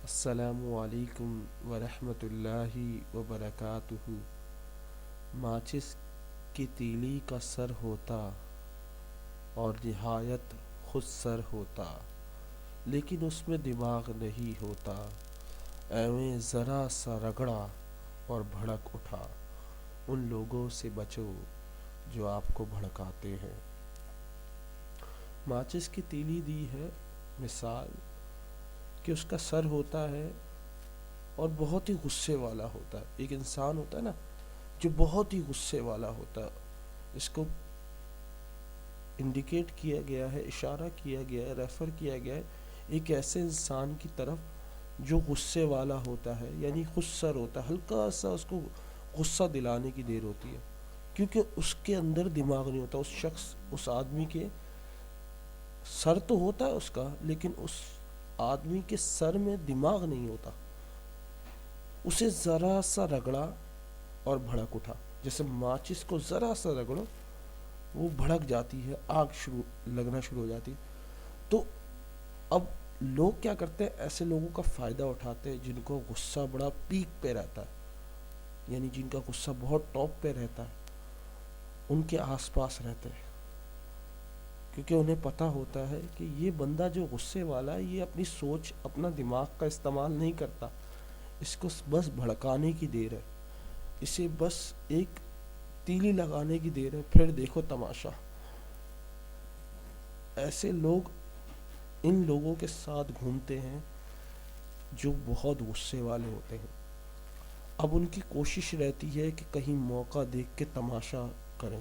السلام علیکم ورحمۃ اللہ وبرکاتہ۔ ماچس کی تیلی کا سر ہوتا اور نہایت خود سر ہوتا، لیکن اس میں دماغ نہیں ہوتا۔ ایویں ذرا سا رگڑا اور بھڑک اٹھا۔ ان لوگوں سے بچو جو آپ کو بھڑکاتے ہیں۔ ماچس کی تیلی دی ہے مثال کہ اس کا سر ہوتا ہے اور بہت ہی غصے والا ہوتا ہے۔ ایک انسان ہوتا ہے نا جو بہت ہی غصے والا ہوتا ہے، اس کو انڈیکیٹ کیا گیا ہے، اشارہ کیا گیا ہے، ریفر کیا گیا ہے ایک ایسے انسان کی طرف جو غصے والا ہوتا ہے، یعنی خود سر ہوتا ہے۔ ہلکا سا اس کو غصہ دلانے کی دیر ہوتی ہے، کیونکہ اس کے اندر دماغ نہیں ہوتا۔ اس شخص، اس آدمی کے سر تو ہوتا ہے اس کا، لیکن اس آدمی کے سر میں دماغ نہیں ہوتا۔ اسے ذرا سا رگڑا اور بھڑک اٹھا۔ جیسے ماچس کو ذرا سا رگڑو، وہ بھڑک جاتی ہے، آگ لگنا شروع ہو جاتی ہے۔ تو اب لوگ کیا کرتے ہیں، ایسے لوگوں کا فائدہ اٹھاتے ہیں جن کو غصہ بڑا پیک پہ رہتا ہے، یعنی جن کا غصہ بہت ٹاپ پہ رہتا ہے، ان کے آس پاس رہتے ہیں، کیونکہ انہیں پتہ ہوتا ہے کہ یہ بندہ جو غصے والا ہے، یہ اپنی سوچ، اپنا دماغ کا استعمال نہیں کرتا، اس کو بس بھڑکانے کی دیر ہے، اسے بس ایک تیلی لگانے کی دیر ہے، پھر دیکھو تماشا۔ ایسے لوگ ان لوگوں کے ساتھ گھومتے ہیں جو بہت غصے والے ہوتے ہیں۔ اب ان کی کوشش رہتی ہے کہ کہیں موقع دیکھ کے تماشا کریں۔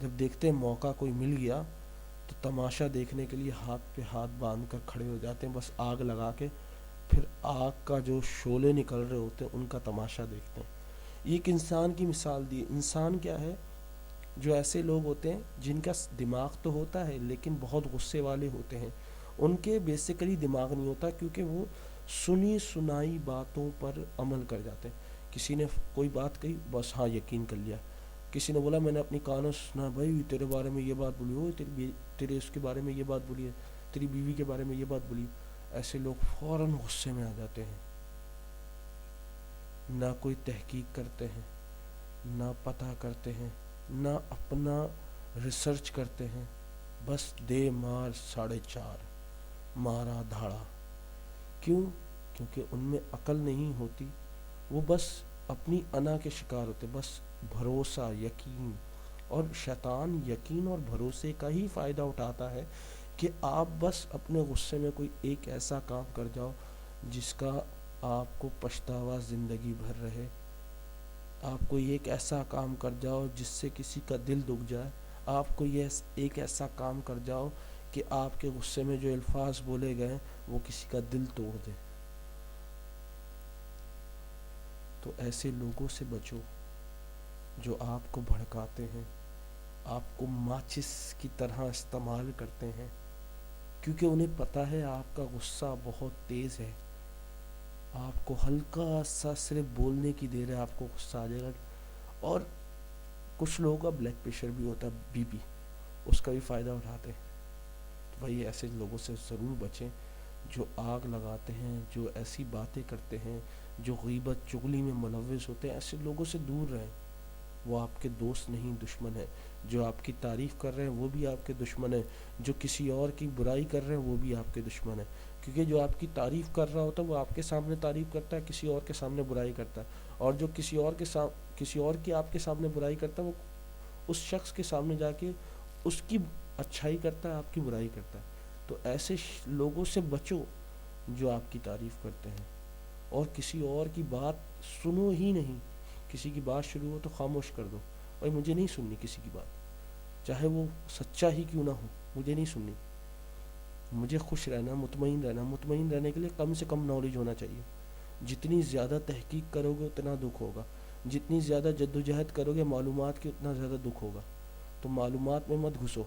جب دیکھتے ہیں موقع کوئی مل گیا تو تماشا دیکھنے کے لیے ہاتھ پہ ہاتھ باندھ کر کھڑے ہو جاتے ہیں، بس آگ لگا کے، پھر آگ کا جو شعلے نکل رہے ہوتے ہیں ان کا تماشا دیکھتے ہیں۔ ایک انسان کی مثال دی۔ انسان کیا ہے؟ جو ایسے لوگ ہوتے ہیں جن کا دماغ تو ہوتا ہے لیکن بہت غصے والے ہوتے ہیں۔ ان کے بیسیکلی دماغ نہیں ہوتا، کیونکہ وہ سنی سنائی باتوں پر عمل کر جاتے ہیں۔ کسی نے کوئی بات کہی، بس ہاں یقین کر لیا۔ کسی نے بولا میں نے اپنی کانوں سے سنا، بھائی تیرے بارے میں یہ بات بولی ہو، تیرے اس کے بارے میں یہ بات بولی ہے، تیری بیوی کے بارے میں یہ بات بولی۔ ایسے لوگ فوراً غصے میں آ جاتے ہیں، نہ کوئی تحقیق کرتے ہیں، نہ پتہ کرتے ہیں، نہ اپنا ریسرچ کرتے ہیں، بس دے مار 4.5 مارا دھاڑا۔ کیوں؟ کیونکہ ان میں عقل نہیں ہوتی، وہ بس اپنی انا کے شکار ہوتے، بس بھروسہ، یقین، اور شیطان یقین اور بھروسے کا ہی فائدہ اٹھاتا ہے کہ آپ بس اپنے غصے میں کوئی ایک ایسا کام کر جاؤ جس کا آپ کو پچھتاوا زندگی بھر رہے۔ آپ کوئی ایک ایسا کام کر جاؤ جس سے کسی کا دل دکھ جائے۔ آپ کو یہ ایک ایسا کام کر جاؤ کہ آپ کے غصے میں جو الفاظ بولے گئے وہ کسی کا دل توڑ دے۔ تو ایسے لوگوں سے بچو جو آپ کو بھڑکاتے ہیں، آپ کو ماچس کی طرح استعمال کرتے ہیں، کیونکہ انہیں پتہ ہے آپ کا غصہ بہت تیز ہے۔ آپ کو ہلکا سا صرف بولنے کی دیر ہے، آپ کو غصہ آ جائے گا۔ اور کچھ لوگوں کا بلڈ پریشر بھی ہوتا ہے، بی پی، اس کا بھی فائدہ اٹھاتے ہیں۔ تو بھائی ایسے لوگوں سے ضرور بچیں جو آگ لگاتے ہیں، جو ایسی باتیں کرتے ہیں، جو غیبت چغلی میں ملوث ہوتے ہیں۔ ایسے لوگوں سے دور رہیں، وہ آپ کے دوست نہیں، دشمن ہیں۔ جو آپ کی تعریف کر رہے ہیں وہ بھی آپ کے دشمن ہیں، جو کسی اور کی برائی کر رہے ہیں وہ بھی آپ کے دشمن ہیں، کیونکہ جو آپ کی تعریف کر رہا ہوتا ہے وہ آپ کے سامنے تعریف کرتا ہے، کسی اور کے سامنے برائی کرتا ہے، اور جو کسی اور کی آپ کے سامنے برائی کرتا ہے وہ اس شخص کے سامنے جا کے اس کی اچھائی کرتا ہے، آپ کی برائی کرتا ہے۔ تو ایسے لوگوں سے بچو جو آپ کی تعریف کرتے ہیں، اور کسی اور کی بات سنو ہی نہیں۔ کسی کی بات شروع ہو تو خاموش کر دو، بھائی مجھے نہیں سننی کسی کی بات، چاہے وہ سچا ہی کیوں نہ ہو، مجھے نہیں سننی۔ مجھے خوش رہنا، مطمئن رہنا، مطمئن رہنے کے لیے کم سے کم نالج ہونا چاہیے۔ جتنی زیادہ تحقیق کرو گے اتنا دکھ ہوگا، جتنی زیادہ جدوجہد کرو گے معلومات کی اتنا زیادہ دکھ ہوگا۔ تو معلومات میں مت گھسو،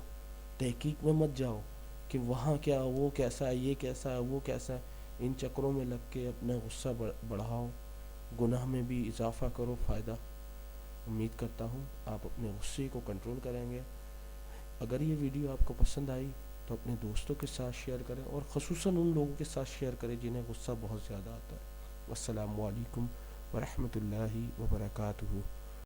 تحقیق میں مت جاؤ کہ وہاں کیا، وہ کیسا ہے، یہ کیسا ہے، وہ کیسا ہے۔ ان چکروں میں لگ کے اپنا غصہ بڑھاؤ، گناہ میں بھی اضافہ کرو، فائدہ۔ امید کرتا ہوں آپ اپنے غصے کو کنٹرول کریں گے۔ اگر یہ ویڈیو آپ کو پسند آئی تو اپنے دوستوں کے ساتھ شیئر کریں، اور خصوصاً ان لوگوں کے ساتھ شیئر کریں جنہیں غصہ بہت زیادہ آتا ہے۔ السلام علیکم ورحمۃ اللہ وبرکاتہ۔